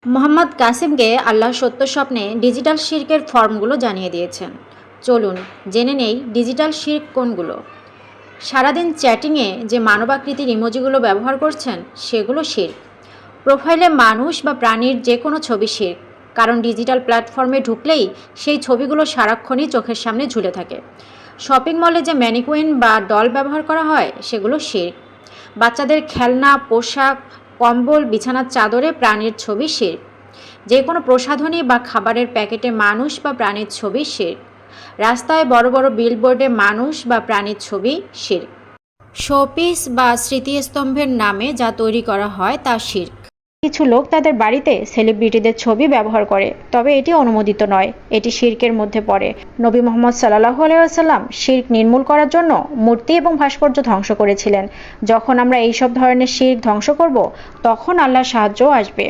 মোহাম্মদ কাসিমকে আল্লাহ সত্য স্বপ্নে ডিজিটাল শিরকের ফর্মগুলো জানিয়ে দিয়েছেন। চলুন জেনে নেই ডিজিটাল শিরক কোনগুলো। সারাদিন চ্যাটিংয়ে যে মানবাকৃতির ইমোজিগুলো ব্যবহার করছেন সেগুলো শিরক। প্রোফাইলে মানুষ বা প্রাণীর যে কোনো ছবি শিরক, কারণ ডিজিটাল প্ল্যাটফর্মে ঢুকলেই সেই ছবিগুলো সারাক্ষণই চোখের সামনে ঝুলে থাকে। শপিং মলে যে ম্যানিকুইন বা ডল ব্যবহার করা হয় সেগুলো শিরক। বাচ্চাদের খেলনা, পোশাক, কম্বল, বিছানার চাদরে প্রাণীর ছবি শিরক। যে কোনো প্রসাধনী বা খাবারের প্যাকেটে মানুষ বা প্রাণীর ছবি শিরক। রাস্তায় বড় বড় বিলবোর্ডে মানুষ বা প্রাণীর ছবি শিরক। শোপিস বা স্মৃতিস্তম্ভের নামে যা তৈরি করা হয় তা শিরক। কিছু লোক তাদের বাড়িতে সেলিব্রিটিদের ছবি ব্যবহার করে, তবে এটি অনুমোদিত নয়, এটি শিরকের মধ্যে পড়ে। নবী মুহাম্মদ সাল্লাল্লাহু আলাইহি ওয়াসাল্লাম শিরক নির্মূল করার জন্য মূর্তি এবং ভাস্কর্য ধ্বংস করেছিলেন। যখন আমরা এইসব ধরনের শিরক ধ্বংস করব, তখন আল্লাহর সাহায্য আসবে।